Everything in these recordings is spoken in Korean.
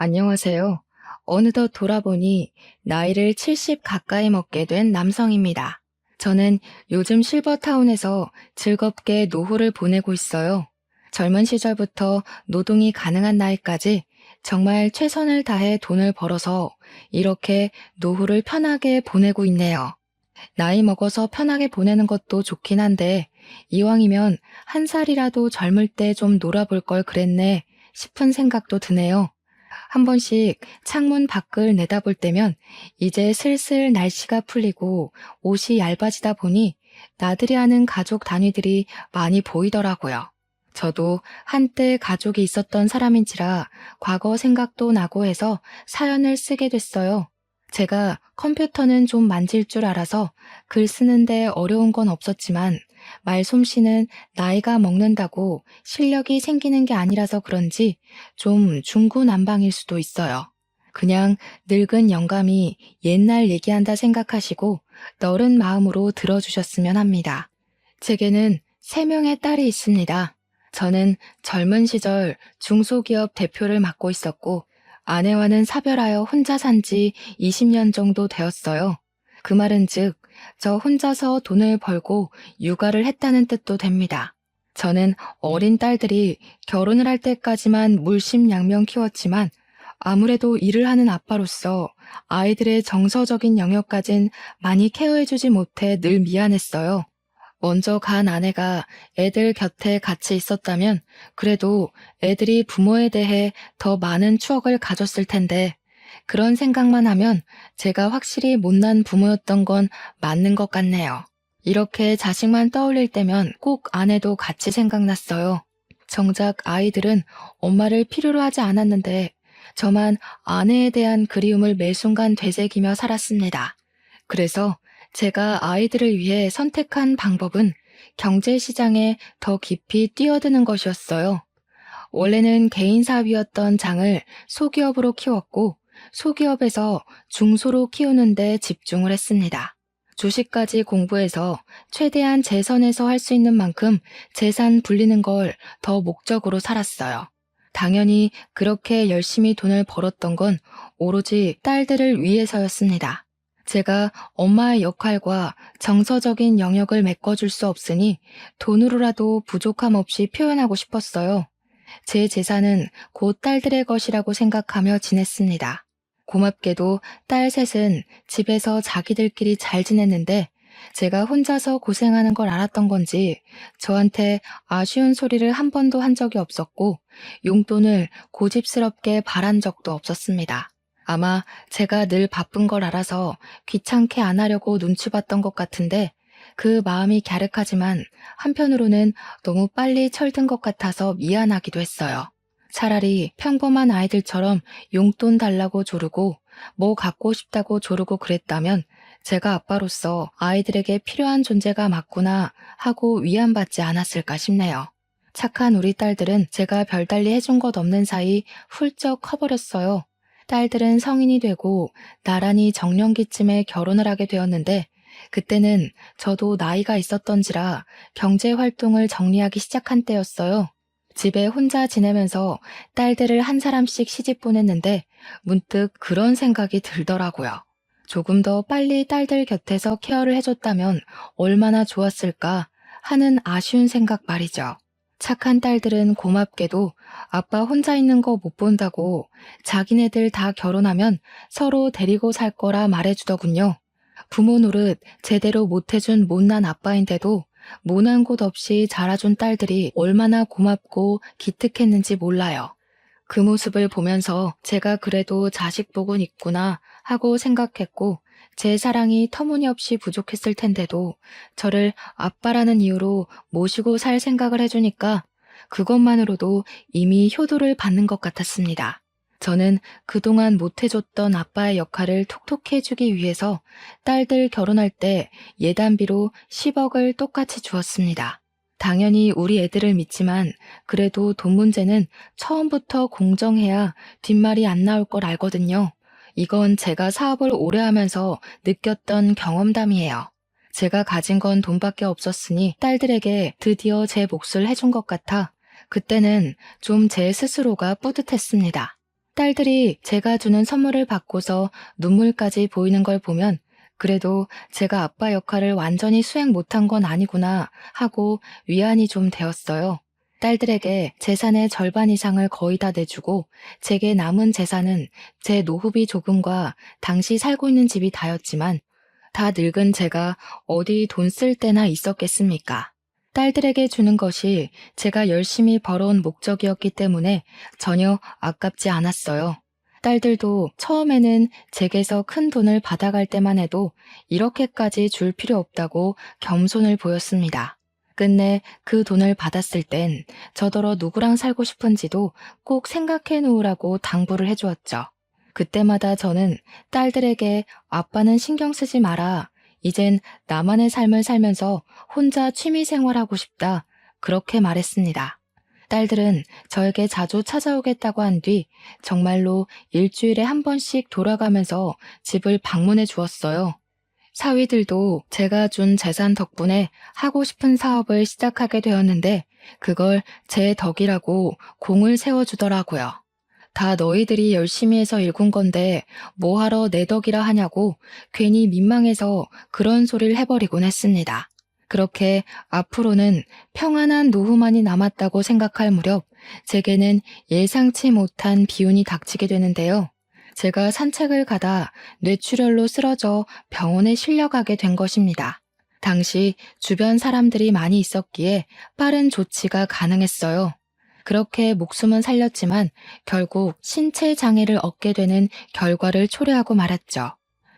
안녕하세요. 어느덧 돌아보니 나이를 70 가까이 먹게 된 남성입니다. 저는 요즘 실버타운에서 즐겁게 노후를 보내고 있어요. 젊은 시절부터 노동이 가능한 나이까지 정말 최선을 다해 돈을 벌어서 이렇게 노후를 편하게 보내고 있네요. 나이 먹어서 편하게 보내는 것도 좋긴 한데 이왕이면 한 살이라도 젊을 때 좀 놀아볼 걸 그랬네 싶은 생각도 드네요. 한 번씩 창문 밖을 내다볼 때면 이제 슬슬 날씨가 풀리고 옷이 얇아지다 보니 나들이 하는 가족 단위들이 많이 보이더라고요. 저도 한때 가족이 있었던 사람인지라 과거 생각도 나고 해서 사연을 쓰게 됐어요. 제가 컴퓨터는 좀 만질 줄 알아서 글 쓰는데 어려운 건 없었지만 말솜씨는 나이가 먹는다고 실력이 생기는 게 아니라서 그런지 좀 중구난방일 수도 있어요. 그냥 늙은 영감이 옛날 얘기한다 생각하시고 너른 마음으로 들어주셨으면 합니다. 제게는 3명의 딸이 있습니다. 저는 젊은 시절 중소기업 대표를 맡고 있었고 아내와는 사별하여 혼자 산지 20년 정도 되었어요. 그 말은 즉, 저 혼자서 돈을 벌고 육아를 했다는 뜻도 됩니다. 저는 어린 딸들이 결혼을 할 때까지만 물심양면 키웠지만 아무래도 일을 하는 아빠로서 아이들의 정서적인 영역까진 많이 케어해주지 못해 늘 미안했어요. 먼저 간 아내가 애들 곁에 같이 있었다면 그래도 애들이 부모에 대해 더 많은 추억을 가졌을 텐데 그런 생각만 하면 제가 확실히 못난 부모였던 건 맞는 것 같네요. 이렇게 자식만 떠올릴 때면 꼭 아내도 같이 생각났어요. 정작 아이들은 엄마를 필요로 하지 않았는데 저만 아내에 대한 그리움을 매 순간 되새기며 살았습니다. 그래서 제가 아이들을 위해 선택한 방법은 경제시장에 더 깊이 뛰어드는 것이었어요. 원래는 개인사업이었던 장을 소기업으로 키웠고 소기업에서 중소로 키우는 데 집중을 했습니다. 주식까지 공부해서 최대한 재선에서 할 수 있는 만큼 재산 불리는 걸 더 목적으로 살았어요. 당연히 그렇게 열심히 돈을 벌었던 건 오로지 딸들을 위해서였습니다. 제가 엄마의 역할과 정서적인 영역을 메꿔줄 수 없으니 돈으로라도 부족함 없이 표현하고 싶었어요. 제 재산은 곧 딸들의 것이라고 생각하며 지냈습니다. 고맙게도 딸 셋은 집에서 자기들끼리 잘 지냈는데 제가 혼자서 고생하는 걸 알았던 건지 저한테 아쉬운 소리를 한 번도 한 적이 없었고 용돈을 고집스럽게 바란 적도 없었습니다. 아마 제가 늘 바쁜 걸 알아서 귀찮게 안 하려고 눈치 봤던 것 같은데 그 마음이 갸륵하지만 한편으로는 너무 빨리 철든 것 같아서 미안하기도 했어요. 차라리 평범한 아이들처럼 용돈 달라고 조르고 뭐 갖고 싶다고 조르고 그랬다면 제가 아빠로서 아이들에게 필요한 존재가 맞구나 하고 위안받지 않았을까 싶네요. 착한 우리 딸들은 제가 별달리 해준 것 없는 사이 훌쩍 커버렸어요. 딸들은 성인이 되고 나란히 정년기쯤에 결혼을 하게 되었는데 그때는 저도 나이가 있었던지라 경제활동을 정리하기 시작한 때였어요. 집에 혼자 지내면서 딸들을 한 사람씩 시집 보냈는데 문득 그런 생각이 들더라고요. 조금 더 빨리 딸들 곁에서 케어를 해줬다면 얼마나 좋았을까 하는 아쉬운 생각 말이죠. 착한 딸들은 고맙게도 아빠 혼자 있는 거 못 본다고 자기네들 다 결혼하면 서로 데리고 살 거라 말해주더군요. 부모 노릇 제대로 못해준 못난 아빠인데도 모난 곳 없이 자라준 딸들이 얼마나 고맙고 기특했는지 몰라요. 그 모습을 보면서 제가 그래도 자식 복은 있구나 하고 생각했고 제 사랑이 터무니없이 부족했을 텐데도 저를 아빠라는 이유로 모시고 살 생각을 해주니까 그것만으로도 이미 효도를 받는 것 같았습니다. 저는 그동안 못해줬던 아빠의 역할을 톡톡히 해주기 위해서 딸들 결혼할 때 예단비로 10억을 똑같이 주었습니다. 당연히 우리 애들을 믿지만 그래도 돈 문제는 처음부터 공정해야 뒷말이 안 나올 걸 알거든요. 이건 제가 사업을 오래 하면서 느꼈던 경험담이에요. 제가 가진 건 돈밖에 없었으니 딸들에게 드디어 제 몫을 해준 것 같아 그때는 좀 제 스스로가 뿌듯했습니다. 딸들이 제가 주는 선물을 받고서 눈물까지 보이는 걸 보면 그래도 제가 아빠 역할을 완전히 수행 못한 건 아니구나 하고 위안이 좀 되었어요. 딸들에게 재산의 절반 이상을 거의 다 내주고 제게 남은 재산은 제 노후비 조금과 당시 살고 있는 집이 다였지만 다 늙은 제가 어디 돈 쓸 때나 있었겠습니까? 딸들에게 주는 것이 제가 열심히 벌어온 목적이었기 때문에 전혀 아깝지 않았어요. 딸들도 처음에는 제게서 큰 돈을 받아갈 때만 해도 이렇게까지 줄 필요 없다고 겸손을 보였습니다. 끝내 그 돈을 받았을 땐 저더러 누구랑 살고 싶은지도 꼭 생각해 놓으라고 당부를 해주었죠. 그때마다 저는 딸들에게 아빠는 신경 쓰지 마라. 이젠 나만의 삶을 살면서 혼자 취미 생활하고 싶다. 그렇게 말했습니다. 딸들은 저에게 자주 찾아오겠다고 한 뒤 정말로 일주일에 한 번씩 돌아가면서 집을 방문해 주었어요. 사위들도 제가 준 재산 덕분에 하고 싶은 사업을 시작하게 되었는데 그걸 제 덕이라고 공을 세워주더라고요. 다 너희들이 열심히 해서 일군 건데 뭐하러 내 덕이라 하냐고 괜히 민망해서 그런 소리를 해버리곤 했습니다. 그렇게 앞으로는 평안한 노후만이 남았다고 생각할 무렵 제게는 예상치 못한 비운이 닥치게 되는데요. 제가 산책을 가다 뇌출혈로 쓰러져 병원에 실려가게 된 것입니다. 당시 주변 사람들이 많이 있었기에 빠른 조치가 가능했어요. 그렇게 목숨은 살렸지만 결국 신체 장애를 얻게 되는 결과를 초래하고 말았죠.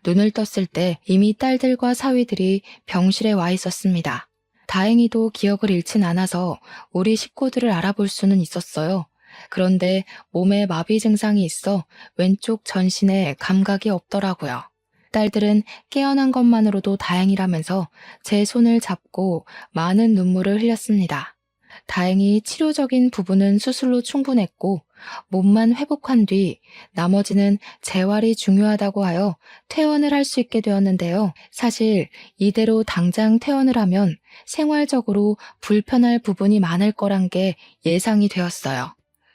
눈을 떴을 때 이미 딸들과 사위들이 병실에 와 있었습니다. 다행히도 기억을 잃진 않아서 우리 식구들을 알아볼 수는 있었어요. 그런데 몸에 마비 증상이 있어 왼쪽 전신에 감각이 없더라고요. 딸들은 깨어난 것만으로도 다행이라면서 제 손을 잡고 많은 눈물을 흘렸습니다. 다행히 치료적인 부분은 수술로 충분했고 몸만 회복한 뒤 나머지는 재활이 중요하다고 하여 퇴원을 할 수 있게 되었는데요. 사실 이대로 당장 퇴원을 하면 생활적으로 불편할 부분이 많을 거란 게 예상이 되었어요.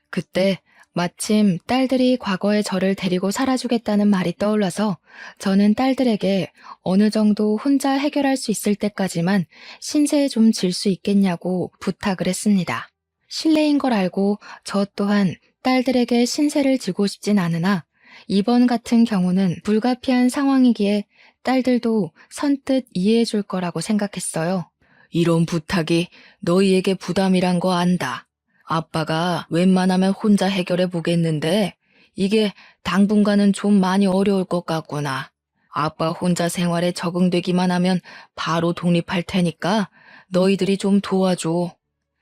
그때 마침 딸들이 과거의 저를 데리고 살아주겠다는 말이 떠올라서 저는 딸들에게 어느 정도 혼자 해결할 수 있을 때까지만 신세 좀 질 수 있겠냐고 부탁을 했습니다. 실례인 걸 알고 저 또한 딸들에게 신세를 지고 싶진 않으나 이번 같은 경우는 불가피한 상황이기에 딸들도 선뜻 이해해 줄 거라고 생각했어요. 이런 부탁이 너희에게 부담이란 거 안다. 아빠가 웬만하면 혼자 해결해 보겠는데 이게 당분간은 좀 많이 어려울 것 같구나. 아빠 혼자 생활에 적응되기만 하면 바로 독립할 테니까 너희들이 좀 도와줘.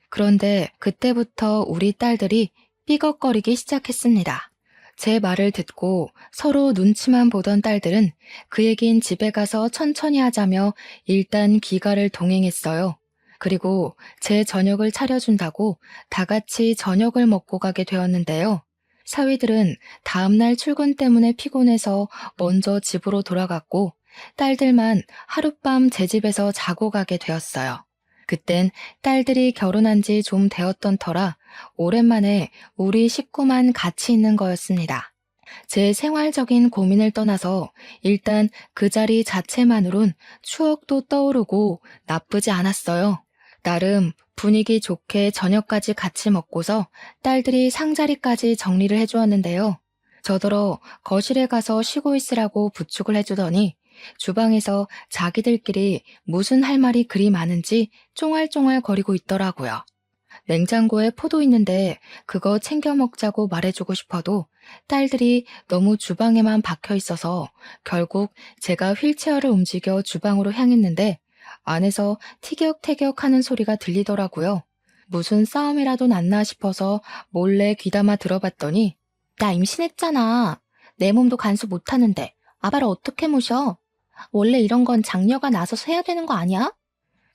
그런데 그때부터 우리 딸들이 삐걱거리기 시작했습니다. 제 말을 듣고 서로 눈치만 보던 딸들은 그 얘긴 집에 가서 천천히 하자며 일단 귀가를 동행했어요. 그리고 제 저녁을 차려준다고 다 같이 저녁을 먹고 가게 되었는데요. 사위들은 다음날 출근 때문에 피곤해서 먼저 집으로 돌아갔고 딸들만 하룻밤 제 집에서 자고 가게 되었어요. 그땐 딸들이 결혼한 지 좀 되었던 터라 오랜만에 우리 식구만 같이 있는 거였습니다. 제 생활적인 고민을 떠나서 일단 그 자리 자체만으론 추억도 떠오르고 나쁘지 않았어요. 나름 분위기 좋게 저녁까지 같이 먹고서 딸들이 상자리까지 정리를 해주었는데요. 저더러 거실에 가서 쉬고 있으라고 부축을 해주더니 주방에서 자기들끼리 무슨 할 말이 그리 많은지 쫑알쫑알 거리고 있더라고요. 냉장고에 포도 있는데 그거 챙겨 먹자고 말해주고 싶어도 딸들이 너무 주방에만 박혀 있어서 결국 제가 휠체어를 움직여 주방으로 향했는데 안에서 티격태격 하는 소리가 들리더라고요. 무슨 싸움이라도 났나 싶어서 몰래 귀담아 들어봤더니 나 임신했잖아. 내 몸도 간수 못하는데 아빠를 어떻게 모셔? 원래 이런 건 장녀가 나서서 해야 되는 거 아니야?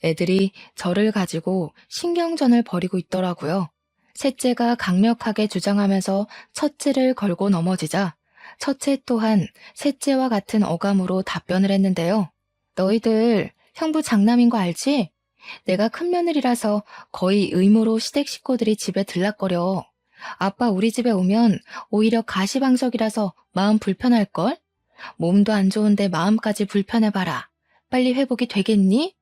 애들이 저를 가지고 신경전을 벌이고 있더라고요. 셋째가 강력하게 주장하면서 첫째를 걸고 넘어지자 첫째 또한 셋째와 같은 어감으로 답변을 했는데요. 너희들 형부 장남인 거 알지? 내가 큰며느리라서 거의 의무로 시댁 식구들이 집에 들락거려. 아빠 우리 집에 오면 오히려 가시방석이라서 마음 불편할걸? 몸도 안 좋은데 마음까지 불편해봐라. 빨리 회복이 되겠니?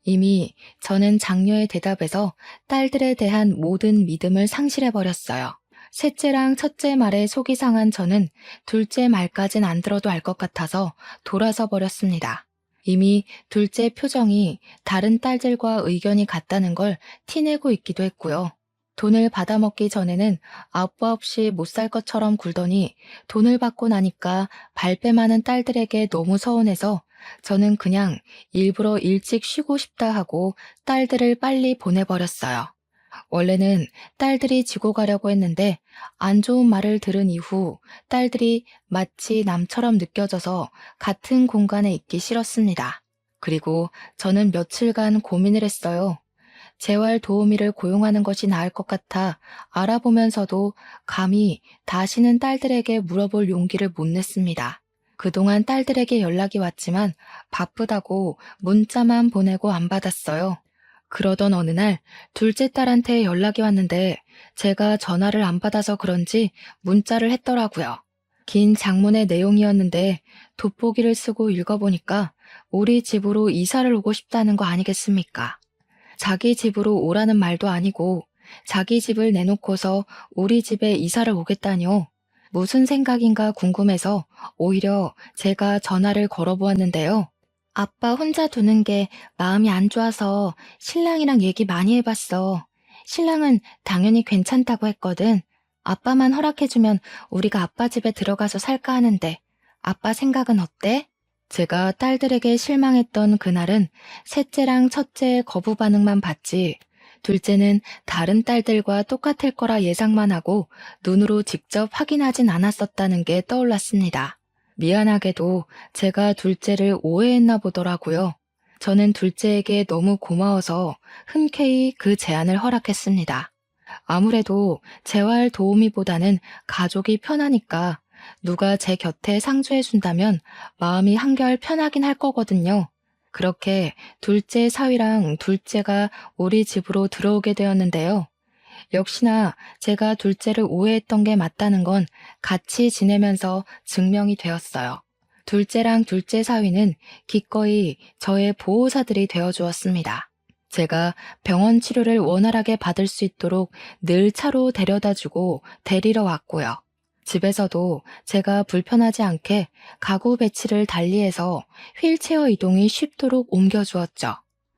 이미 저는 장녀의 대답에서 딸들에 대한 모든 믿음을 상실해버렸어요. 셋째랑 첫째 말에 속이 상한 저는 둘째 말까진 안 들어도 알 것 같아서 돌아서 버렸습니다. 이미 둘째 표정이 다른 딸들과 의견이 같다는 걸 티내고 있기도 했고요. 돈을 받아먹기 전에는 아빠 없이 못 살 것처럼 굴더니 돈을 받고 나니까 발뺌하는 딸들에게 너무 서운해서 저는 그냥 일부러 일찍 쉬고 싶다 하고 딸들을 빨리 보내버렸어요. 원래는 딸들이 지고 가려고 했는데 안 좋은 말을 들은 이후 딸들이 마치 남처럼 느껴져서 같은 공간에 있기 싫었습니다. 그리고 저는 며칠간 고민을 했어요. 재활 도우미를 고용하는 것이 나을 것 같아 알아보면서도 감히 다시는 딸들에게 물어볼 용기를 못 냈습니다. 그동안 딸들에게 연락이 왔지만 바쁘다고 문자만 보내고 안 받았어요. 그러던 어느 날 둘째 딸한테 연락이 왔는데 제가 전화를 안 받아서 그런지 문자를 했더라고요. 긴 장문의 내용이었는데 돋보기를 쓰고 읽어보니까 우리 집으로 이사를 오고 싶다는 거 아니겠습니까? 자기 집으로 오라는 말도 아니고 자기 집을 내놓고서 우리 집에 이사를 오겠다뇨. 무슨 생각인가 궁금해서 오히려 제가 전화를 걸어보았는데요. 아빠 혼자 두는 게 마음이 안 좋아서 신랑이랑 얘기 많이 해봤어. 신랑은 당연히 괜찮다고 했거든. 아빠만 허락해주면 우리가 아빠 집에 들어가서 살까 하는데 아빠 생각은 어때? 제가 딸들에게 실망했던 그날은 셋째랑 첫째의 거부 반응만 봤지 둘째는 다른 딸들과 똑같을 거라 예상만 하고 눈으로 직접 확인하진 않았었다는 게 떠올랐습니다. 미안하게도 제가 둘째를 오해했나 보더라고요. 저는 둘째에게 너무 고마워서 흔쾌히 그 제안을 허락했습니다. 아무래도 재활 도우미보다는 가족이 편하니까 누가 제 곁에 상주해준다면 마음이 한결 편하긴 할 거거든요. 그렇게 둘째 사위랑 둘째가 우리 집으로 들어오게 되었는데요. 역시나 제가 둘째를 오해했던 게 맞다는 건 같이 지내면서 증명이 되었어요. 둘째랑 둘째 사위는 기꺼이 저의 보호사들이 되어주었습니다. 제가 병원 치료를 원활하게 받을 수 있도록 늘 차로 데려다주고 데리러 왔고요. 집에서도 제가 불편하지 않게 가구 배치를 달리해서 휠체어 이동이 쉽도록 옮겨주었죠.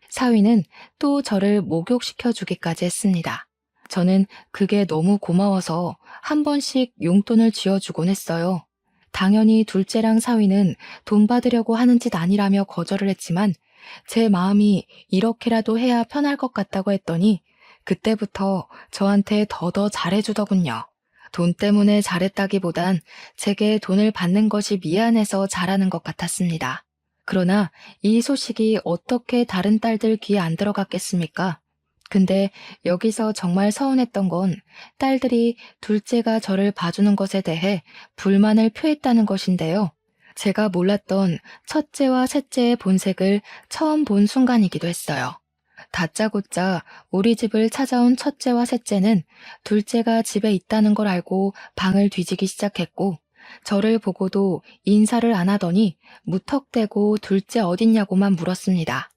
사위는 또 저를 목욕시켜주기까지 했습니다. 저는 그게 너무 고마워서 한 번씩 용돈을 쥐어주곤 했어요. 당연히 둘째랑 사위는 돈 받으려고 하는 짓 아니라며 거절을 했지만 제 마음이 이렇게라도 해야 편할 것 같다고 했더니 그때부터 저한테 더더 잘해주더군요. 돈 때문에 잘했다기보단 제게 돈을 받는 것이 미안해서 잘하는 것 같았습니다. 그러나 이 소식이 어떻게 다른 딸들 귀에 안 들어갔겠습니까? 근데 여기서 정말 서운했던 건 딸들이 둘째가 저를 봐주는 것에 대해 불만을 표했다는 것인데요. 제가 몰랐던 첫째와 셋째의 본색을 처음 본 순간이기도 했어요. 다짜고짜 우리 집을 찾아온 첫째와 셋째는 둘째가 집에 있다는 걸 알고 방을 뒤지기 시작했고 저를 보고도 인사를 안 하더니 무턱대고 둘째 어딨냐고만 물었습니다.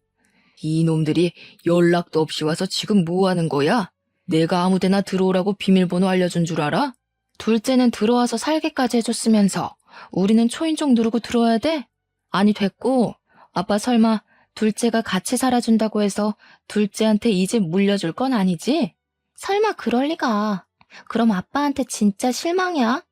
이놈들이 연락도 없이 와서 지금 뭐 하는 거야? 내가 아무데나 들어오라고 비밀번호 알려준 줄 알아? 둘째는 들어와서 살게까지 해줬으면서 우리는 초인종 누르고 들어와야 돼? 아니 됐고 아빠 설마 둘째가 같이 살아준다고 해서 둘째한테 이 집 물려줄 건 아니지? 설마 그럴 리가. 그럼 아빠한테 진짜 실망이야?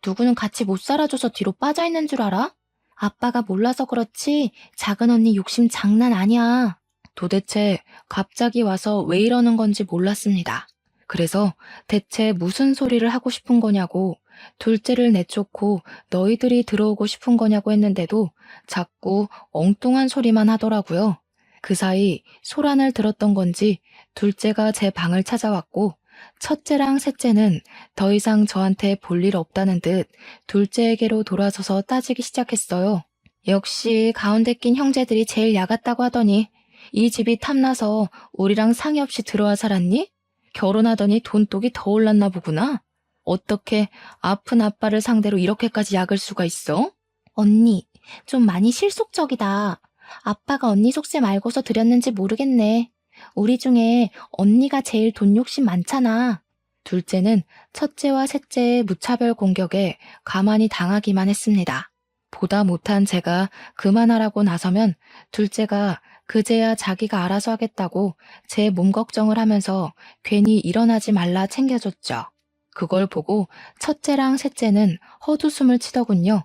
누구는 같이 못 살아줘서 뒤로 빠져있는 줄 알아? 아빠가 몰라서 그렇지 작은 언니 욕심 장난 아니야. 도대체 갑자기 와서 왜 이러는 건지 몰랐습니다. 그래서 대체 무슨 소리를 하고 싶은 거냐고 둘째를 내쫓고 너희들이 들어오고 싶은 거냐고 했는데도 자꾸 엉뚱한 소리만 하더라고요. 그 사이 소란을 들었던 건지 둘째가 제 방을 찾아왔고 첫째랑 셋째는 더 이상 저한테 볼 일 없다는 듯 둘째에게로 돌아서서 따지기 시작했어요. 역시 가운데 낀 형제들이 제일 야같다고 하더니 이 집이 탐나서 우리랑 상의 없이 들어와 살았니? 결혼하더니 돈독이 더 올랐나 보구나. 어떻게 아픈 아빠를 상대로 이렇게까지 약을 수가 있어? 언니, 좀 많이 실속적이다. 아빠가 언니 속셈 알고서 드렸는지 모르겠네. 우리 중에 언니가 제일 돈 욕심 많잖아. 둘째는 첫째와 셋째의 무차별 공격에 가만히 당하기만 했습니다. 보다 못한 제가 그만하라고 나서면 둘째가 그제야 자기가 알아서 하겠다고 제 몸 걱정을 하면서 괜히 일어나지 말라 챙겨줬죠. 그걸 보고 첫째랑 셋째는 헛웃음을 치더군요.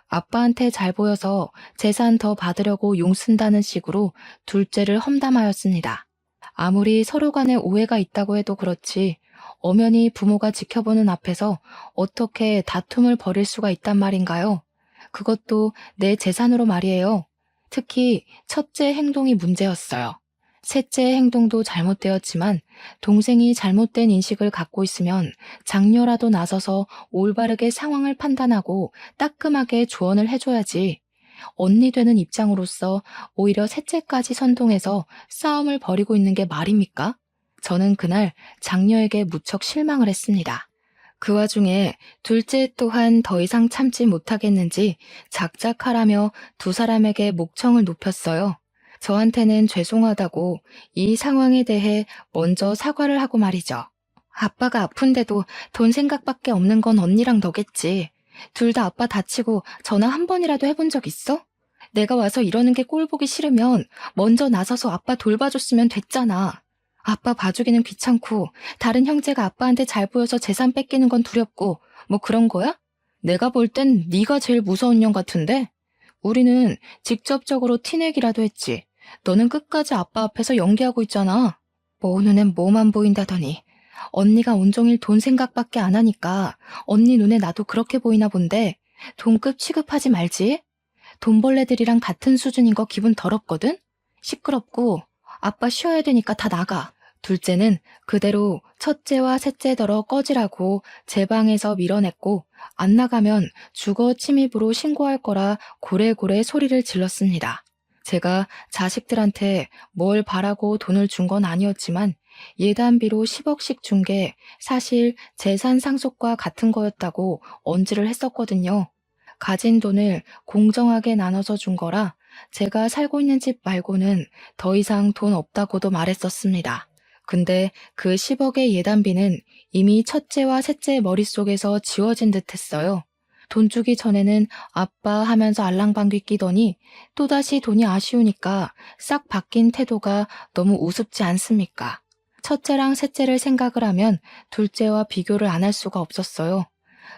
아빠한테 잘 보여서 재산 더 받으려고 용 쓴다는 식으로 둘째를 험담하였습니다. 아무리 서로 간에 오해가 있다고 해도 그렇지 엄연히 부모가 지켜보는 앞에서 어떻게 다툼을 벌일 수가 있단 말인가요? 그것도 내 재산으로 말이에요. 특히 첫째 행동이 문제였어요. 셋째의 행동도 잘못되었지만 동생이 잘못된 인식을 갖고 있으면 장녀라도 나서서 올바르게 상황을 판단하고 따끔하게 조언을 해줘야지. 언니 되는 입장으로서 오히려 셋째까지 선동해서 싸움을 벌이고 있는 게 말입니까? 저는 그날 장녀에게 무척 실망을 했습니다. 그 와중에 둘째 또한 더 이상 참지 못하겠는지 작작하라며 두 사람에게 목청을 높였어요. 저한테는 죄송하다고 이 상황에 대해 먼저 사과를 하고 말이죠. 아빠가 아픈데도 돈 생각밖에 없는 건 언니랑 너겠지. 둘 다 아빠 다치고 전화 한 번이라도 해본 적 있어? 내가 와서 이러는 게 꼴 보기 싫으면 먼저 나서서 아빠 돌봐줬으면 됐잖아. 아빠 봐주기는 귀찮고 다른 형제가 아빠한테 잘 보여서 재산 뺏기는 건 두렵고 뭐 그런 거야? 내가 볼 땐 네가 제일 무서운 년 같은데? 우리는 직접적으로 티내기라도 했지. 너는 끝까지 아빠 앞에서 연기하고 있잖아. 뭐 눈엔 뭐만 보인다더니 언니가 온종일 돈 생각밖에 안 하니까 언니 눈에 나도 그렇게 보이나 본데 돈급 취급하지 말지. 돈벌레들이랑 같은 수준인 거 기분 더럽거든? 시끄럽고 아빠 쉬어야 되니까 다 나가. 둘째는 그대로 첫째와 셋째더러 꺼지라고 제 방에서 밀어냈고 안 나가면 주거 침입으로 신고할 거라 고래고래 소리를 질렀습니다. 제가 자식들한테 뭘 바라고 돈을 준 건 아니었지만 예단비로 10억씩 준 게 사실 재산 상속과 같은 거였다고 언지를 했었거든요. 가진 돈을 공정하게 나눠서 준 거라 제가 살고 있는 집 말고는 더 이상 돈 없다고도 말했었습니다. 근데 그 10억의 예단비는 이미 첫째와 셋째 머릿속에서 지워진 듯 했어요. 돈 주기 전에는 아빠 하면서 알랑방귀 끼더니 또다시 돈이 아쉬우니까 싹 바뀐 태도가 너무 우습지 않습니까? 첫째랑 셋째를 생각을 하면 둘째와 비교를 안 할 수가 없었어요.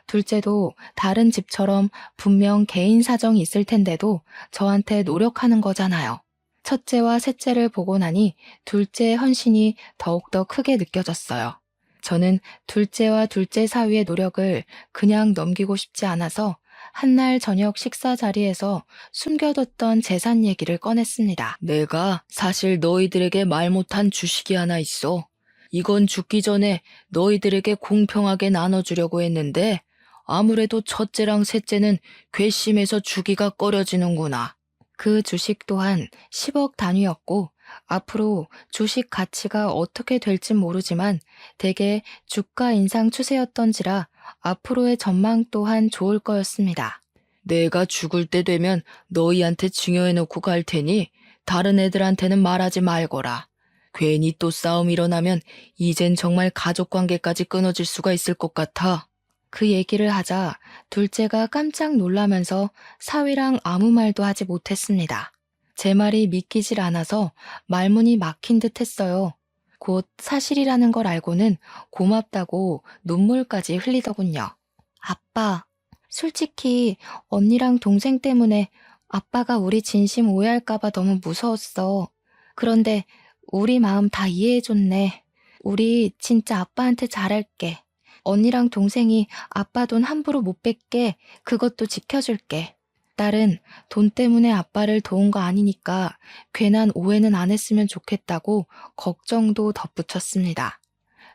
둘째도 다른 집처럼 분명 개인 사정이 있을 텐데도 저한테 노력하는 거잖아요. 첫째와 셋째를 보고 나니 둘째의 헌신이 더욱더 크게 느껴졌어요. 저는 둘째와 둘째 사위의 노력을 그냥 넘기고 싶지 않아서 한날 저녁 식사 자리에서 숨겨뒀던 재산 얘기를 꺼냈습니다. 내가 사실 너희들에게 말 못한 주식이 하나 있어. 이건 죽기 전에 너희들에게 공평하게 나눠주려고 했는데 아무래도 첫째랑 셋째는 괘씸해서 주기가 꺼려지는구나. 그 주식 또한 10억 단위였고 앞으로 주식 가치가 어떻게 될진 모르지만 대개 주가 인상 추세였던지라 앞으로의 전망 또한 좋을 거였습니다. 내가 죽을 때 되면 너희한테 증여해놓고 갈 테니 다른 애들한테는 말하지 말거라. 괜히 또 싸움 일어나면 이젠 정말 가족관계까지 끊어질 수가 있을 것 같아. 그 얘기를 하자 둘째가 깜짝 놀라면서 사위랑 아무 말도 하지 못했습니다. 제 말이 믿기질 않아서 말문이 막힌 듯 했어요. 곧 사실이라는 걸 알고는 고맙다고 눈물까지 흘리더군요. 아빠, 솔직히 언니랑 동생 때문에 아빠가 우리 진심 오해할까봐 너무 무서웠어. 그런데 우리 마음 다 이해해줬네. 우리 진짜 아빠한테 잘할게. 언니랑 동생이 아빠 돈 함부로 못 뺏게 그것도 지켜줄게. 딸은 돈 때문에 아빠를 도운 거 아니니까 괜한 오해는 안 했으면 좋겠다고 걱정도 덧붙였습니다.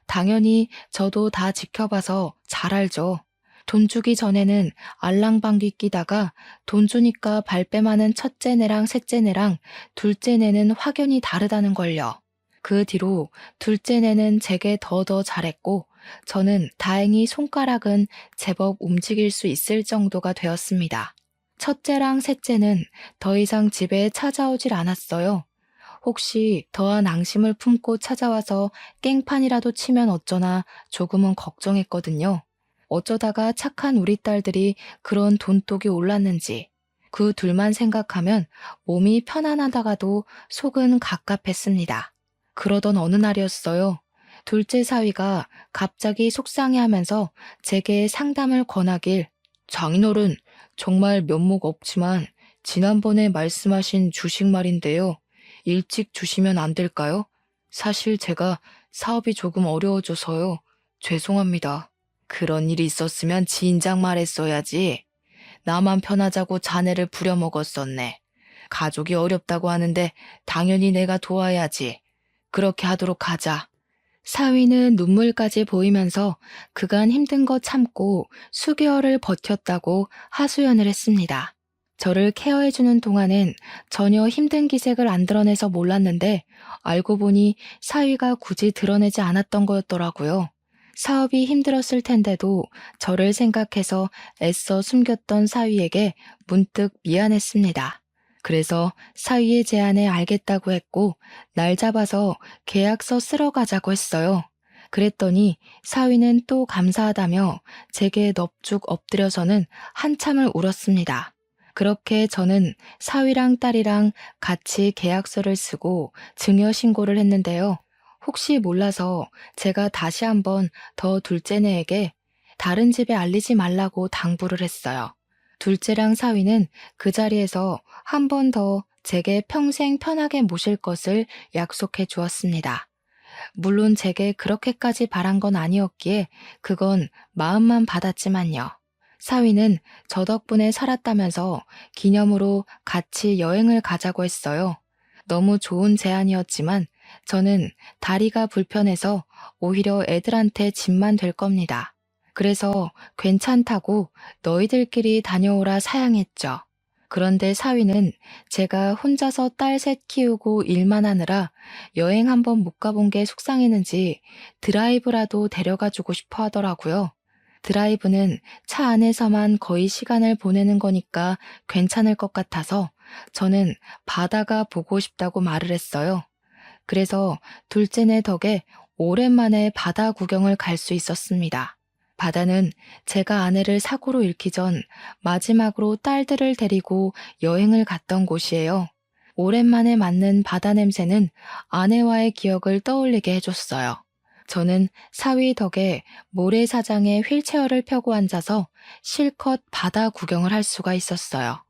당연히 저도 다 지켜봐서 잘 알죠. 돈 주기 전에는 알랑방귀 끼다가 돈 주니까 발뺌하는 첫째네랑 셋째네랑 둘째네는 확연히 다르다는 걸요. 그 뒤로 둘째네는 제게 더 잘했고 저는 다행히 손가락은 제법 움직일 수 있을 정도가 되었습니다. 첫째랑 셋째는 더 이상 집에 찾아오질 않았어요. 혹시 더한 앙심을 품고 찾아와서 깽판이라도 치면 어쩌나 조금은 걱정했거든요. 어쩌다가 착한 우리 딸들이 그런 돈독이 올랐는지 그 둘만 생각하면 몸이 편안하다가도 속은 갑갑했습니다. 그러던 어느 날이었어요. 둘째 사위가 갑자기 속상해하면서 제게 상담을 권하길 장인어른 정말 면목 없지만 지난번에 말씀하신 주식 말인데요. 일찍 주시면 안 될까요? 사실 제가 사업이 조금 어려워져서요. 죄송합니다. 그런 일이 있었으면 진작 말했어야지. 나만 편하자고 자네를 부려먹었었네. 가족이 어렵다고 하는데 당연히 내가 도와야지. 그렇게 하도록 하자. 사위는 눈물까지 보이면서 그간 힘든 거 참고 수개월을 버텼다고 하소연을 했습니다. 저를 케어해주는 동안엔 전혀 힘든 기색을 안 드러내서 몰랐는데 알고 보니 사위가 굳이 드러내지 않았던 거였더라고요. 사업이 힘들었을 텐데도 저를 생각해서 애써 숨겼던 사위에게 문득 미안했습니다. 그래서 사위의 제안에 알겠다고 했고 날 잡아서 계약서 쓰러 가자고 했어요. 그랬더니 사위는 또 감사하다며 제게 넙죽 엎드려서는 한참을 울었습니다. 그렇게 저는 사위랑 딸이랑 같이 계약서를 쓰고 증여 신고를 했는데요. 혹시 몰라서 제가 다시 한번 더 둘째네에게 다른 집에 알리지 말라고 당부를 했어요. 둘째랑 사위는 그 자리에서 한 번 더 제게 평생 편하게 모실 것을 약속해 주었습니다. 물론 제게 그렇게까지 바란 건 아니었기에 그건 마음만 받았지만요. 사위는 저 덕분에 살았다면서 기념으로 같이 여행을 가자고 했어요. 너무 좋은 제안이었지만 저는 다리가 불편해서 오히려 애들한테 짐만 될 겁니다. 그래서 괜찮다고 너희들끼리 다녀오라 사양했죠. 그런데 사위는 제가 혼자서 딸 셋 키우고 일만 하느라 여행 한번 못 가본 게 속상했는지 드라이브라도 데려가 주고 싶어 하더라고요. 드라이브는 차 안에서만 거의 시간을 보내는 거니까 괜찮을 것 같아서 저는 바다가 보고 싶다고 말을 했어요. 그래서 둘째네 덕에 오랜만에 바다 구경을 갈 수 있었습니다. 바다는 제가 아내를 사고로 잃기 전 마지막으로 딸들을 데리고 여행을 갔던 곳이에요. 오랜만에 맡는 바다 냄새는 아내와의 기억을 떠올리게 해줬어요. 저는 사위 덕에 모래사장에 휠체어를 펴고 앉아서 실컷 바다 구경을 할 수가 있었어요.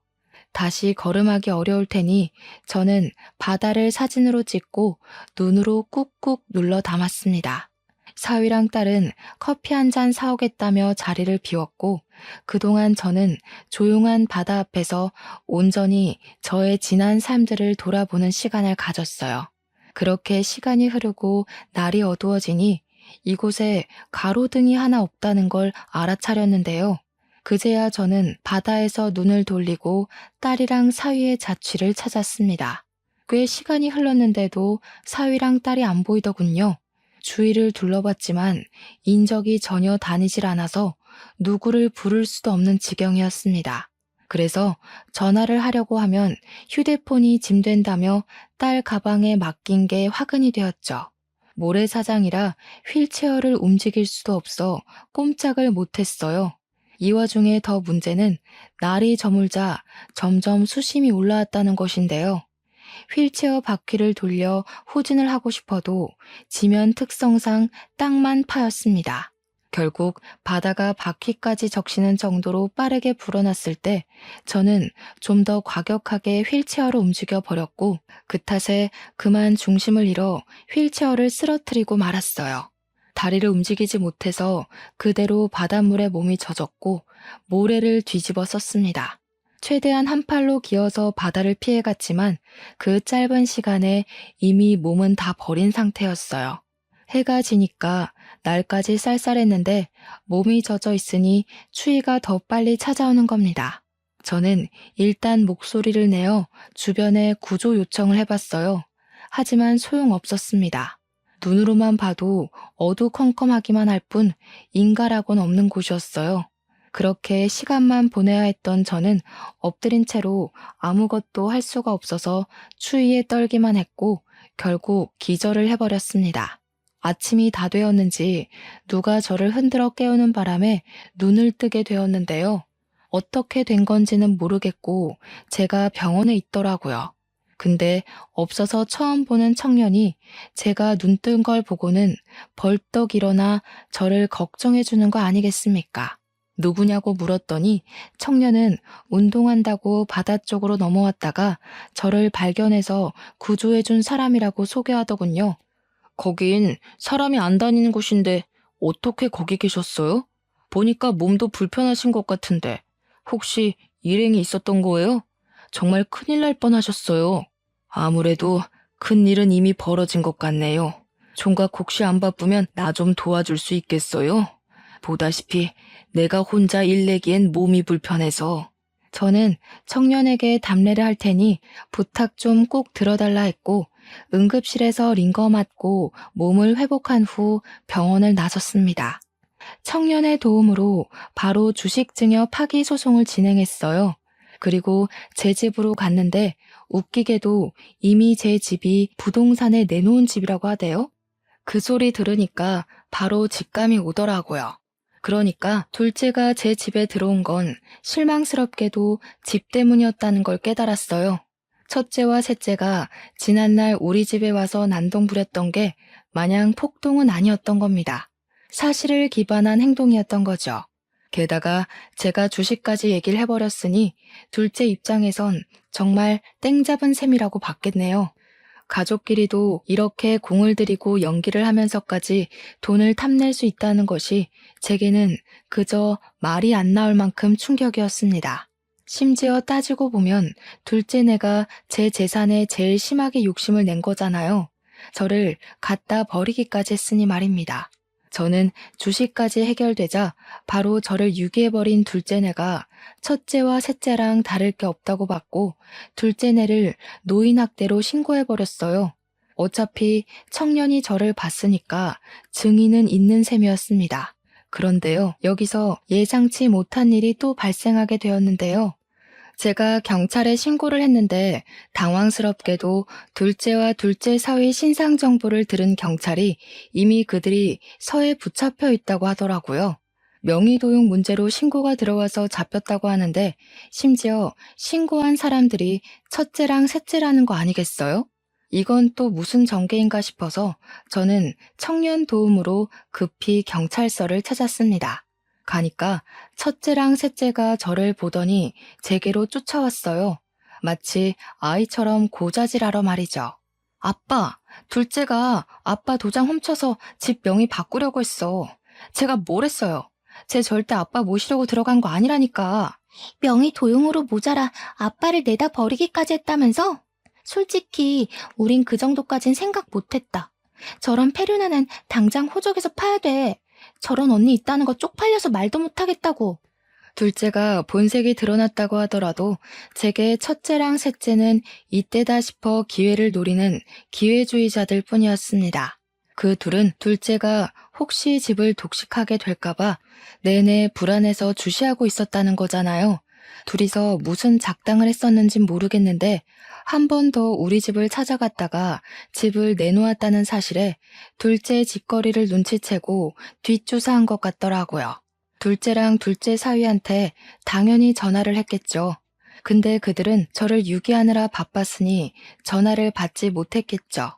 다시 걸음하기 어려울 테니 저는 바다를 사진으로 찍고 눈으로 꾹꾹 눌러 담았습니다. 사위랑 딸은 커피 한 잔 사오겠다며 자리를 비웠고 그동안 저는 조용한 바다 앞에서 온전히 저의 지난 삶들을 돌아보는 시간을 가졌어요. 그렇게 시간이 흐르고 날이 어두워지니 이곳에 가로등이 하나 없다는 걸 알아차렸는데요. 그제야 저는 바다에서 눈을 돌리고 딸이랑 사위의 자취를 찾았습니다. 꽤 시간이 흘렀는데도 사위랑 딸이 안 보이더군요. 주위를 둘러봤지만 인적이 전혀 다니질 않아서 누구를 부를 수도 없는 지경이었습니다. 그래서 전화를 하려고 하면 휴대폰이 짐된다며 딸 가방에 맡긴 게 화근이 되었죠. 모래사장이라 휠체어를 움직일 수도 없어 꼼짝을 못했어요. 이 와중에 더 문제는 날이 저물자 점점 수심이 올라왔다는 것인데요. 휠체어 바퀴를 돌려 후진을 하고 싶어도 지면 특성상 땅만 파였습니다. 결국 바다가 바퀴까지 적시는 정도로 빠르게 불어났을 때 저는 좀 더 과격하게 휠체어를 움직여 버렸고 그 탓에 그만 중심을 잃어 휠체어를 쓰러뜨리고 말았어요. 다리를 움직이지 못해서 그대로 바닷물에 몸이 젖었고 모래를 뒤집어 썼습니다. 최대한 한 팔로 기어서 바다를 피해갔지만 그 짧은 시간에 이미 몸은 다 버린 상태였어요. 해가 지니까 날까지 쌀쌀했는데 몸이 젖어 있으니 추위가 더 빨리 찾아오는 겁니다. 저는 일단 목소리를 내어 주변에 구조 요청을 해봤어요. 하지만 소용없었습니다. 눈으로만 봐도 어두컴컴하기만 할 뿐 인가라곤 없는 곳이었어요. 그렇게 시간만 보내야 했던 저는 엎드린 채로 아무것도 할 수가 없어서 추위에 떨기만 했고 결국 기절을 해버렸습니다. 아침이 다 되었는지 누가 저를 흔들어 깨우는 바람에 눈을 뜨게 되었는데요. 어떻게 된 건지는 모르겠고 제가 병원에 있더라고요. 근데 없어서 처음 보는 청년이 제가 눈 뜬 걸 보고는 벌떡 일어나 저를 걱정해 주는 거 아니겠습니까? 누구냐고 물었더니 청년은 운동한다고 바다 쪽으로 넘어왔다가 저를 발견해서 구조해 준 사람이라고 소개하더군요. 거긴 사람이 안 다니는 곳인데 어떻게 거기 계셨어요? 보니까 몸도 불편하신 것 같은데 혹시 일행이 있었던 거예요? 정말 큰일 날 뻔하셨어요. 아무래도 큰일은 이미 벌어진 것 같네요. 총각 혹시 안 바쁘면 나 좀 도와줄 수 있겠어요? 보다시피 내가 혼자 일 내기엔 몸이 불편해서. 저는 청년에게 답례를 할 테니 부탁 좀 꼭 들어달라 했고 응급실에서 링거 맞고 몸을 회복한 후 병원을 나섰습니다. 청년의 도움으로 바로 주식증여 파기 소송을 진행했어요. 그리고 제 집으로 갔는데 웃기게도 이미 제 집이 부동산에 내놓은 집이라고 하대요. 그 소리 들으니까 바로 직감이 오더라고요. 그러니까 둘째가 제 집에 들어온 건 실망스럽게도 집 때문이었다는 걸 깨달았어요. 첫째와 셋째가 지난날 우리 집에 와서 난동 부렸던 게 마냥 폭동은 아니었던 겁니다. 사실을 기반한 행동이었던 거죠. 게다가 제가 주식까지 얘기를 해버렸으니 둘째 입장에선 정말 땡 잡은 셈이라고 봤겠네요. 가족끼리도 이렇게 공을 들이고 연기를 하면서까지 돈을 탐낼 수 있다는 것이 제게는 그저 말이 안 나올 만큼 충격이었습니다. 심지어 따지고 보면 둘째네가 제 재산에 제일 심하게 욕심을 낸 거잖아요. 저를 갖다 버리기까지 했으니 말입니다. 저는 주식까지 해결되자 바로 저를 유기해버린 둘째네가 첫째와 셋째랑 다를 게 없다고 봤고 둘째네를 노인학대로 신고해버렸어요. 어차피 청년이 저를 봤으니까 증인은 있는 셈이었습니다. 그런데요, 여기서 예상치 못한 일이 또 발생하게 되었는데요. 제가 경찰에 신고를 했는데 당황스럽게도 둘째와 둘째 사위 신상 정보를 들은 경찰이 이미 그들이 서에 붙잡혀 있다고 하더라고요. 명의도용 문제로 신고가 들어와서 잡혔다고 하는데 심지어 신고한 사람들이 첫째랑 셋째라는 거 아니겠어요? 이건 또 무슨 전개인가 싶어서 저는 청년 도움으로 급히 경찰서를 찾았습니다. 가니까 첫째랑 셋째가 저를 보더니 제게로 쫓아왔어요. 마치 아이처럼 고자질하러 말이죠. 아빠, 둘째가 아빠 도장 훔쳐서 집 명의 바꾸려고 했어. 제가 뭘 했어요? 쟤 절대 아빠 모시려고 들어간 거 아니라니까. 명의 도용으로 모자라 아빠를 내다 버리기까지 했다면서? 솔직히 우린 그 정도까진 생각 못했다. 저런 페류나는 당장 호적에서 파야 돼. 저런 언니 있다는 거 쪽팔려서 말도 못하겠다고. 둘째가 본색이 드러났다고 하더라도 제게 첫째랑 셋째는 이때다 싶어 기회를 노리는 기회주의자들 뿐이었습니다. 그 둘은 둘째가 혹시 집을 독식하게 될까봐 내내 불안해서 주시하고 있었다는 거잖아요. 둘이서 무슨 작당을 했었는진 모르겠는데 한 번 더 우리 집을 찾아갔다가 집을 내놓았다는 사실에 둘째 짓거리를 눈치채고 뒷조사한 것 같더라고요. 둘째랑 둘째 사위한테 당연히 전화를 했겠죠. 근데 그들은 저를 유기하느라 바빴으니 전화를 받지 못했겠죠.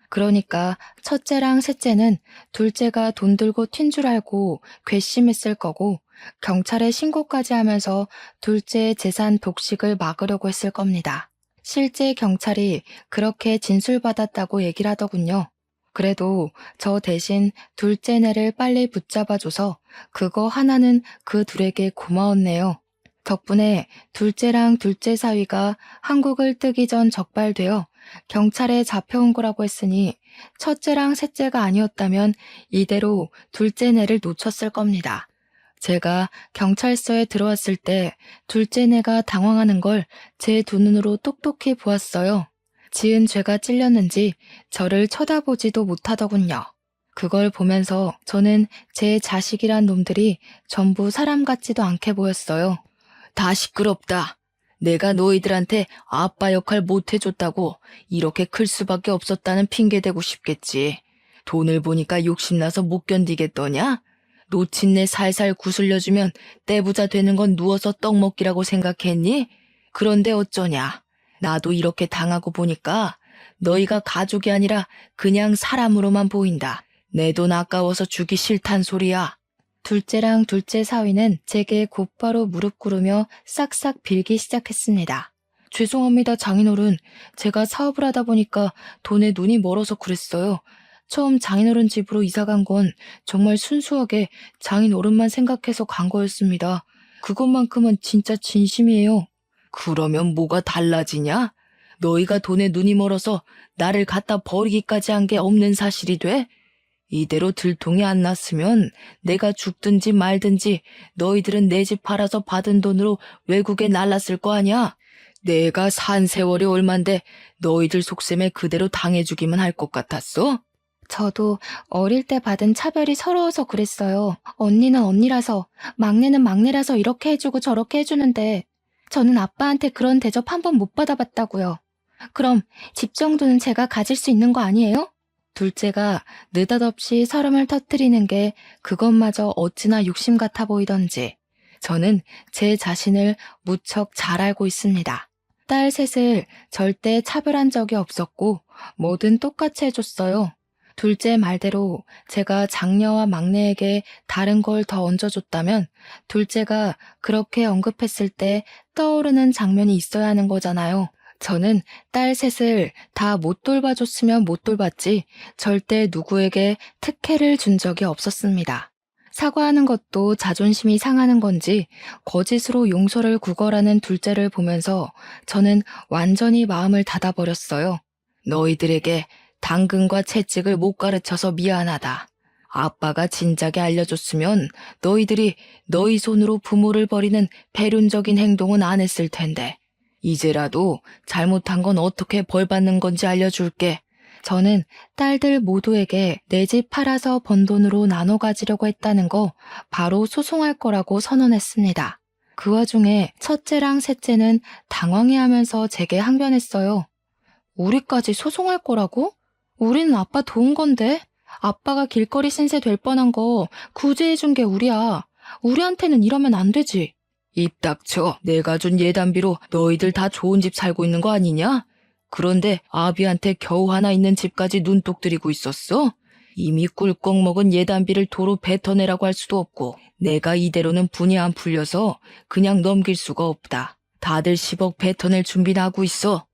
그러니까 첫째랑 셋째는 둘째가 돈 들고 튄 줄 알고 괘씸했을 거고 경찰에 신고까지 하면서 둘째의 재산 독식을 막으려고 했을 겁니다. 실제 경찰이 그렇게 진술받았다고 얘기를 하더군요. 그래도 저 대신 둘째네를 빨리 붙잡아줘서 그거 하나는 그 둘에게 고마웠네요. 덕분에 둘째랑 둘째 사위가 한국을 뜨기 전 적발되어 경찰에 잡혀온 거라고 했으니 첫째랑 셋째가 아니었다면 이대로 둘째네를 놓쳤을 겁니다. 제가 경찰서에 들어왔을 때 둘째네가 당황하는 걸 제 두 눈으로 똑똑히 보았어요. 지은 죄가 찔렸는지 저를 쳐다보지도 못하더군요. 그걸 보면서 저는 제 자식이란 놈들이 전부 사람 같지도 않게 보였어요. 다 시끄럽다. 내가 너희들한테 아빠 역할 못 해줬다고 이렇게 클 수밖에 없었다는 핑계 대고 싶겠지. 돈을 보니까 욕심나서 못 견디겠더냐? 놓친 내 살살 구슬려주면 떼부자 되는 건 누워서 떡 먹기라고 생각했니? 그런데 어쩌냐. 나도 이렇게 당하고 보니까 너희가 가족이 아니라 그냥 사람으로만 보인다. 내 돈 아까워서 주기 싫단 소리야. 둘째랑 둘째 사위는 제게 곧바로 무릎 꿇으며 싹싹 빌기 시작했습니다. 죄송합니다, 장인어른. 제가 사업을 하다 보니까 돈에 눈이 멀어서 그랬어요. 처음 장인어른 집으로 이사 간 건 정말 순수하게 장인어른만 생각해서 간 거였습니다. 그것만큼은 진짜 진심이에요. 그러면 뭐가 달라지냐? 너희가 돈에 눈이 멀어서 나를 갖다 버리기까지 한 게 없는 사실이 돼? 이대로 들통이 안 났으면 내가 죽든지 말든지 너희들은 내 집 팔아서 받은 돈으로 외국에 날랐을 거 아니야? 내가 산 세월이 얼만데 너희들 속셈에 그대로 당해주기만 할 것 같았어? 저도 어릴 때 받은 차별이 서러워서 그랬어요. 언니는 언니라서, 막내는 막내라서 이렇게 해주고 저렇게 해주는데 저는 아빠한테 그런 대접 한 번 못 받아봤다고요. 그럼 집 정도는 제가 가질 수 있는 거 아니에요? 둘째가 느닷없이 설움을 터뜨리는 게 그것마저 어찌나 욕심 같아 보이던지 저는 제 자신을 무척 잘 알고 있습니다. 딸 셋을 절대 차별한 적이 없었고 뭐든 똑같이 해줬어요. 둘째 말대로 제가 장녀와 막내에게 다른 걸 더 얹어줬다면 둘째가 그렇게 언급했을 때 떠오르는 장면이 있어야 하는 거잖아요. 저는 딸 셋을 다 못 돌봐줬으면 못 돌봤지 절대 누구에게 특혜를 준 적이 없었습니다. 사과하는 것도 자존심이 상하는 건지 거짓으로 용서를 구걸하는 둘째를 보면서 저는 완전히 마음을 닫아버렸어요. 너희들에게 당근과 채찍을 못 가르쳐서 미안하다. 아빠가 진작에 알려줬으면 너희들이 너희 손으로 부모를 버리는 배륜적인 행동은 안 했을 텐데. 이제라도 잘못한 건 어떻게 벌받는 건지 알려줄게. 저는 딸들 모두에게 내 집 팔아서 번 돈으로 나눠 가지려고 했다는 거 바로 소송할 거라고 선언했습니다. 그 와중에 첫째랑 셋째는 당황해하면서 제게 항변했어요. 우리까지 소송할 거라고? 우리는 아빠 도운 건데? 아빠가 길거리 신세 될 뻔한 거 구제해준 게 우리야. 우리한테는 이러면 안 되지. 입 닥쳐. 내가 준 예단비로 너희들 다 좋은 집 살고 있는 거 아니냐? 그런데 아비한테 겨우 하나 있는 집까지 눈독 들이고 있었어? 이미 꿀꺽 먹은 예단비를 도로 뱉어내라고 할 수도 없고 내가 이대로는 분이 안 풀려서 그냥 넘길 수가 없다. 다들 10억 뱉어낼 준비나 하고 있어.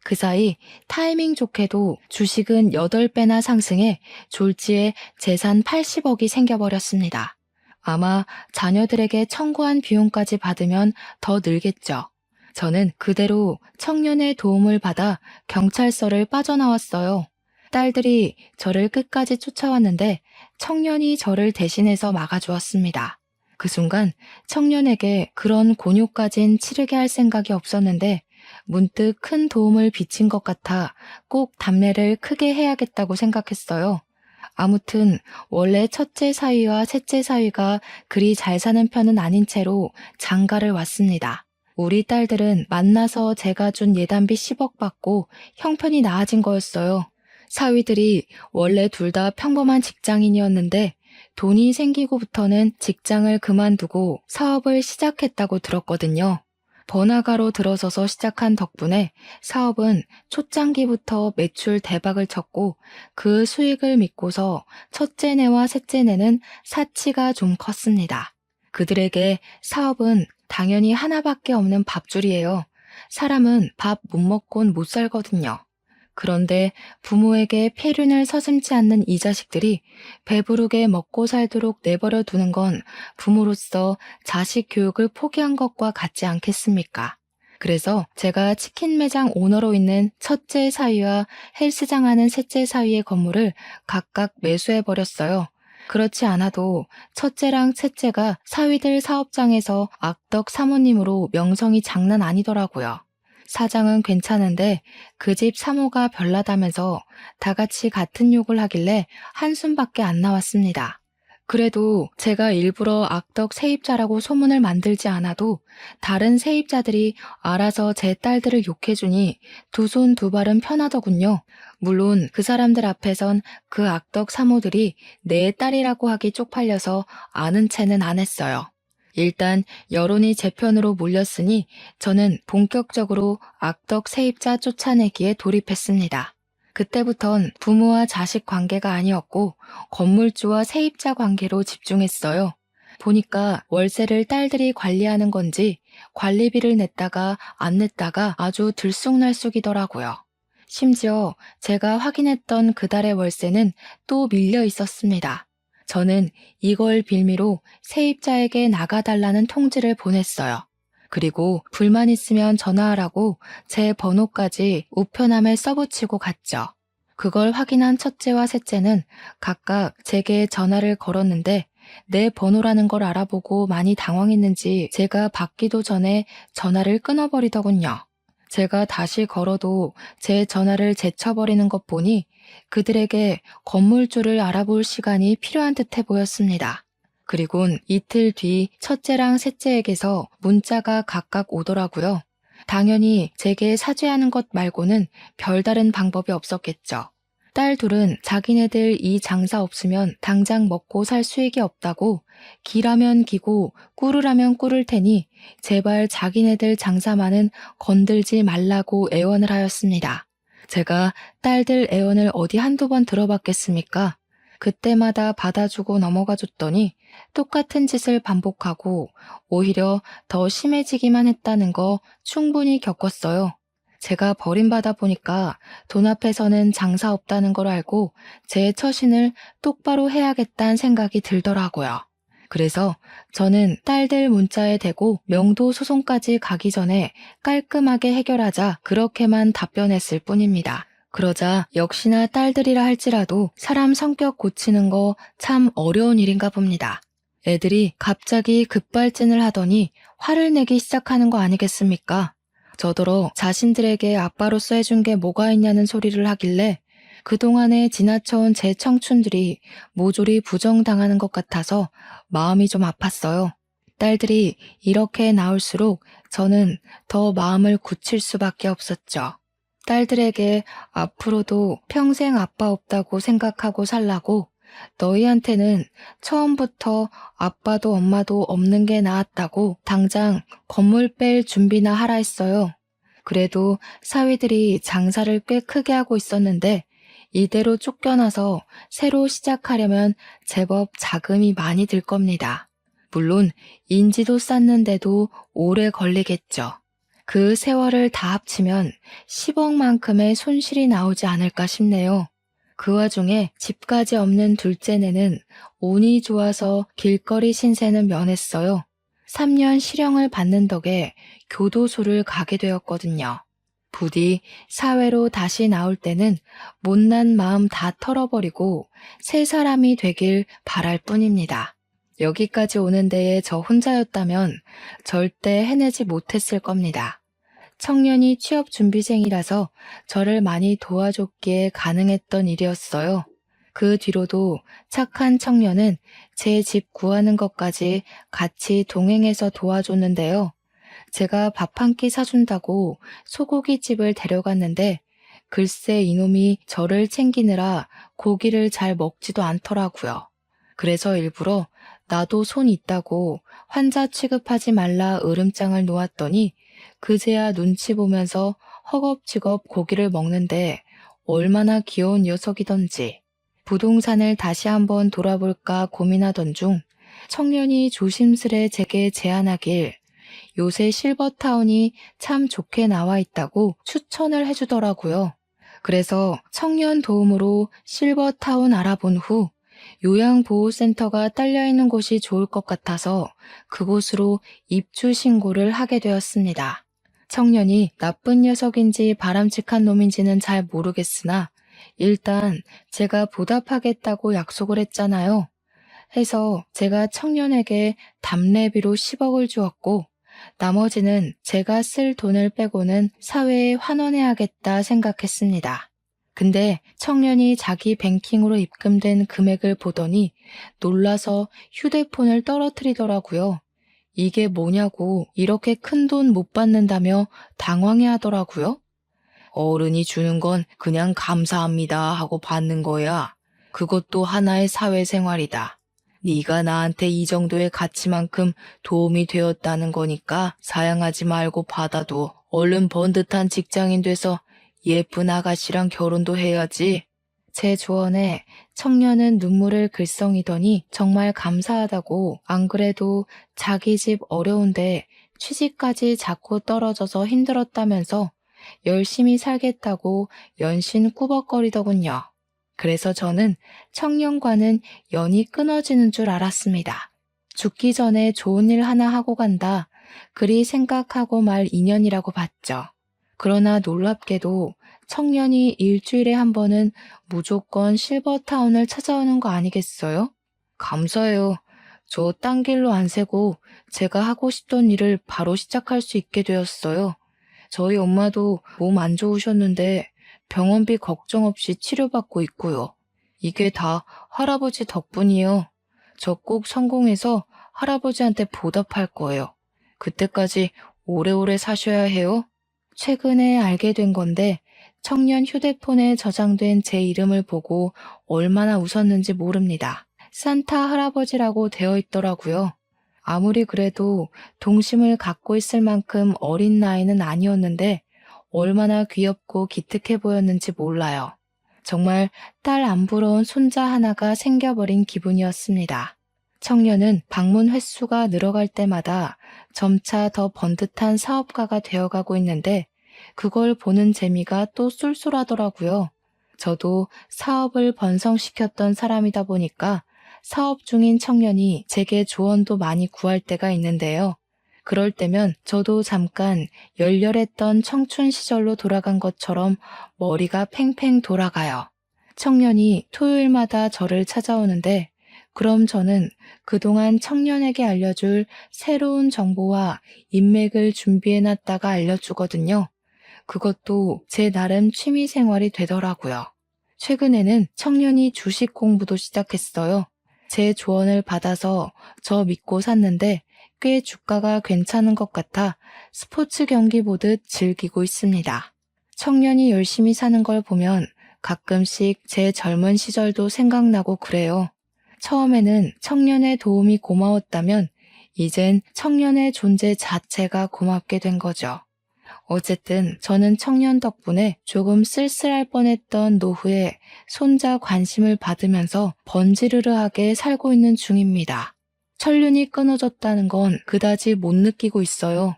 그 사이 타이밍 좋게도 주식은 8배나 상승해 졸지에 재산 80억이 생겨버렸습니다. 아마 자녀들에게 청구한 비용까지 받으면 더 늘겠죠. 저는 그대로 청년의 도움을 받아 경찰서를 빠져나왔어요. 딸들이 저를 끝까지 쫓아왔는데 청년이 저를 대신해서 막아주었습니다. 그 순간 청년에게 그런 곤욕까진 치르게 할 생각이 없었는데 문득 큰 도움을 비친 것 같아 꼭 답례를 크게 해야겠다고 생각했어요. 아무튼 원래 첫째 사위와 셋째 사위가 그리 잘 사는 편은 아닌 채로 장가를 왔습니다. 우리 딸들은 만나서 제가 준 예단비 10억 받고 형편이 나아진 거였어요. 사위들이 원래 둘 다 평범한 직장인이었는데 돈이 생기고부터는 직장을 그만두고 사업을 시작했다고 들었거든요. 번화가로 들어서서 시작한 덕분에 사업은 초창기부터 매출 대박을 쳤고 그 수익을 믿고서 첫째네와 셋째네는 사치가 좀 컸습니다. 그들에게 사업은 당연히 하나밖에 없는 밥줄이에요. 사람은 밥 못 먹곤 못 살거든요. 그런데 부모에게 폐륜을 서슴지 않는 이 자식들이 배부르게 먹고 살도록 내버려 두는 건 부모로서 자식 교육을 포기한 것과 같지 않겠습니까? 그래서 제가 치킨 매장 오너로 있는 첫째 사위와 헬스장 하는 셋째 사위의 건물을 각각 매수해버렸어요. 그렇지 않아도 첫째랑 셋째가 사위들 사업장에서 악덕 사모님으로 명성이 장난 아니더라고요. 사장은 괜찮은데 그 집 사모가 별나다면서 다 같이 같은 욕을 하길래 한숨밖에 안 나왔습니다. 그래도 제가 일부러 악덕 세입자라고 소문을 만들지 않아도 다른 세입자들이 알아서 제 딸들을 욕해주니 두 손 두 발은 편하더군요. 물론 그 사람들 앞에선 그 악덕 사모들이 내 딸이라고 하기 쪽팔려서 아는 체는 안 했어요. 일단 여론이 제 편으로 몰렸으니 저는 본격적으로 악덕 세입자 쫓아내기에 돌입했습니다. 그때부턴 부모와 자식 관계가 아니었고 건물주와 세입자 관계로 집중했어요. 보니까 월세를 딸들이 관리하는 건지 관리비를 냈다가 안 냈다가 아주 들쑥날쑥이더라고요. 심지어 제가 확인했던 그달의 월세는 또 밀려 있었습니다. 저는 이걸 빌미로 세입자에게 나가달라는 통지를 보냈어요. 그리고 불만 있으면 전화하라고 제 번호까지 우편함에 써붙이고 갔죠. 그걸 확인한 첫째와 셋째는 각각 제게 전화를 걸었는데 내 번호라는 걸 알아보고 많이 당황했는지 제가 받기도 전에 전화를 끊어버리더군요. 제가 다시 걸어도 제 전화를 제쳐버리는 것 보니 그들에게 건물주를 알아볼 시간이 필요한 듯해 보였습니다. 그리곤 이틀 뒤 첫째랑 셋째에게서 문자가 각각 오더라고요. 당연히 제게 사죄하는 것 말고는 별다른 방법이 없었겠죠. 딸 둘은 자기네들 이 장사 없으면 당장 먹고 살 수익이 없다고 기라면 기고 꿀으라면 꿀을 테니 제발 자기네들 장사만은 건들지 말라고 애원을 하였습니다. 제가 딸들 애원을 어디 한두 번 들어봤겠습니까? 그때마다 받아주고 넘어가 줬더니 똑같은 짓을 반복하고 오히려 더 심해지기만 했다는 거 충분히 겪었어요. 제가 버림받아 보니까 돈 앞에서는 장사 없다는 걸 알고 제 처신을 똑바로 해야겠다는 생각이 들더라고요. 그래서 저는 딸들 문자에 대고 명도 소송까지 가기 전에 깔끔하게 해결하자 그렇게만 답변했을 뿐입니다. 그러자 역시나 딸들이라 할지라도 사람 성격 고치는 거 참 어려운 일인가 봅니다. 애들이 갑자기 급발진을 하더니 화를 내기 시작하는 거 아니겠습니까? 저더러 자신들에게 아빠로서 해준 게 뭐가 있냐는 소리를 하길래 그동안에 지나쳐온 제 청춘들이 모조리 부정당하는 것 같아서 마음이 좀 아팠어요. 딸들이 이렇게 나올수록 저는 더 마음을 굳힐 수밖에 없었죠. 딸들에게 앞으로도 평생 아빠 없다고 생각하고 살라고 너희한테는 처음부터 아빠도 엄마도 없는 게 나았다고 당장 건물 뺄 준비나 하라 했어요. 그래도 사위들이 장사를 꽤 크게 하고 있었는데 이대로 쫓겨나서 새로 시작하려면 제법 자금이 많이 들 겁니다. 물론 인지도 쌓는데도 오래 걸리겠죠. 그 세월을 다 합치면 10억만큼의 손실이 나오지 않을까 싶네요. 그 와중에 집까지 없는 둘째네는 운이 좋아서 길거리 신세는 면했어요. 3년 실형을 받는 덕에 교도소를 가게 되었거든요. 부디 사회로 다시 나올 때는 못난 마음 다 털어버리고 새 사람이 되길 바랄 뿐입니다. 여기까지 오는 데에 저 혼자였다면 절대 해내지 못했을 겁니다. 청년이 취업준비생이라서 저를 많이 도와줬기에 가능했던 일이었어요. 그 뒤로도 착한 청년은 제 집 구하는 것까지 같이 동행해서 도와줬는데요. 제가 밥 한 끼 사준다고 소고기집을 데려갔는데 글쎄 이놈이 저를 챙기느라 고기를 잘 먹지도 않더라고요. 그래서 일부러 나도 손 있다고 환자 취급하지 말라 으름장을 놓았더니 그제야 눈치 보면서 허겁지겁 고기를 먹는데 얼마나 귀여운 녀석이던지. 부동산을 다시 한번 돌아볼까 고민하던 중 청년이 조심스레 제게 제안하길 요새 실버타운이 참 좋게 나와 있다고 추천을 해주더라고요. 그래서 청년 도움으로 실버타운 알아본 후 요양보호센터가 딸려있는 곳이 좋을 것 같아서 그곳으로 입주 신고를 하게 되었습니다. 청년이 나쁜 녀석인지 바람직한 놈인지는 잘 모르겠으나 일단 제가 보답하겠다고 약속을 했잖아요. 해서 제가 청년에게 답례비로 10억을 주었고 나머지는 제가 쓸 돈을 빼고는 사회에 환원해야겠다 생각했습니다. 근데 청년이 자기 뱅킹으로 입금된 금액을 보더니 놀라서 휴대폰을 떨어뜨리더라고요. 이게 뭐냐고 이렇게 큰 돈 못 받는다며 당황해 하더라고요. 어른이 주는 건 그냥 감사합니다 하고 받는 거야. 그것도 하나의 사회생활이다. 네가 나한테 이 정도의 가치만큼 도움이 되었다는 거니까 사양하지 말고 받아도 얼른 번듯한 직장인 돼서 예쁜 아가씨랑 결혼도 해야지. 제 조언에 청년은 눈물을 글썽이더니 정말 감사하다고, 안 그래도 자기 집 어려운데 취직까지 자꾸 떨어져서 힘들었다면서 열심히 살겠다고 연신 꾸벅거리더군요. 그래서 저는 청년과는 연이 끊어지는 줄 알았습니다. 죽기 전에 좋은 일 하나 하고 간다, 그리 생각하고 말 인연이라고 봤죠. 그러나 놀랍게도 청년이 일주일에 한 번은 무조건 실버타운을 찾아오는 거 아니겠어요? 감사해요. 저 딴 길로 안 새고 제가 하고 싶던 일을 바로 시작할 수 있게 되었어요. 저희 엄마도 몸 안 좋으셨는데 병원비 걱정 없이 치료받고 있고요. 이게 다 할아버지 덕분이에요. 저 꼭 성공해서 할아버지한테 보답할 거예요. 그때까지 오래오래 사셔야 해요. 최근에 알게 된 건데 청년 휴대폰에 저장된 제 이름을 보고 얼마나 웃었는지 모릅니다. 산타 할아버지라고 되어 있더라고요. 아무리 그래도 동심을 갖고 있을 만큼 어린 나이는 아니었는데 얼마나 귀엽고 기특해 보였는지 몰라요. 정말 딸 안 부러운 손자 하나가 생겨버린 기분이었습니다. 청년은 방문 횟수가 늘어갈 때마다 점차 더 번듯한 사업가가 되어가고 있는데 그걸 보는 재미가 또 쏠쏠하더라고요. 저도 사업을 번성시켰던 사람이다 보니까 사업 중인 청년이 제게 조언도 많이 구할 때가 있는데요. 그럴 때면 저도 잠깐 열렬했던 청춘 시절로 돌아간 것처럼 머리가 팽팽 돌아가요. 청년이 토요일마다 저를 찾아오는데 그럼 저는 그동안 청년에게 알려줄 새로운 정보와 인맥을 준비해놨다가 알려주거든요. 그것도 제 나름 취미 생활이 되더라고요. 최근에는 청년이 주식 공부도 시작했어요. 제 조언을 받아서 저 믿고 샀는데 꽤 주가가 괜찮은 것 같아 스포츠 경기 보듯 즐기고 있습니다. 청년이 열심히 사는 걸 보면 가끔씩 제 젊은 시절도 생각나고 그래요. 처음에는 청년의 도움이 고마웠다면 이젠 청년의 존재 자체가 고맙게 된 거죠. 어쨌든 저는 청년 덕분에 조금 쓸쓸할 뻔했던 노후에 손자 관심을 받으면서 번지르르하게 살고 있는 중입니다. 천륜이 끊어졌다는 건 그다지 못 느끼고 있어요.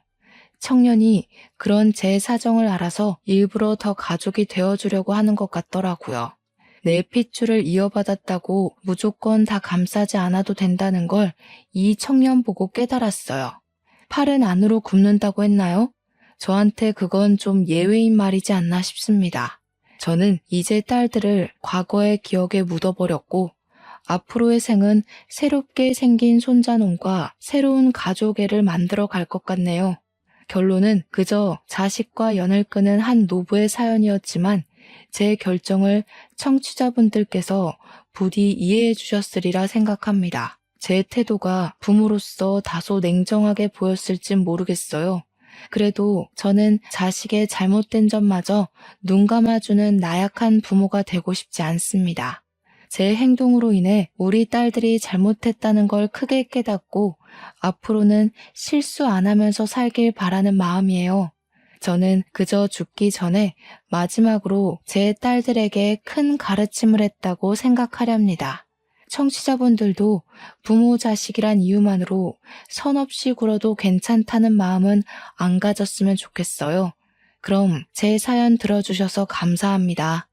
청년이 그런 제 사정을 알아서 일부러 더 가족이 되어주려고 하는 것 같더라고요. 내 핏줄을 이어받았다고 무조건 다 감싸지 않아도 된다는 걸 이 청년 보고 깨달았어요. 팔은 안으로 굽는다고 했나요? 저한테 그건 좀 예외인 말이지 않나 싶습니다. 저는 이제 딸들을 과거의 기억에 묻어버렸고 앞으로의 생은 새롭게 생긴 손자놈과 새로운 가족애를 만들어 갈 것 같네요. 결론은 그저 자식과 연을 끄는 한 노부의 사연이었지만 제 결정을 청취자분들께서 부디 이해해 주셨으리라 생각합니다. 제 태도가 부모로서 다소 냉정하게 보였을진 모르겠어요. 그래도 저는 자식의 잘못된 점마저 눈 감아주는 나약한 부모가 되고 싶지 않습니다. 제 행동으로 인해 우리 딸들이 잘못했다는 걸 크게 깨닫고 앞으로는 실수 안 하면서 살길 바라는 마음이에요. 저는 그저 죽기 전에 마지막으로 제 딸들에게 큰 가르침을 했다고 생각하렵니다. 청취자분들도 부모 자식이란 이유만으로 선 없이 굴어도 괜찮다는 마음은 안 가졌으면 좋겠어요. 그럼 제 사연 들어주셔서 감사합니다.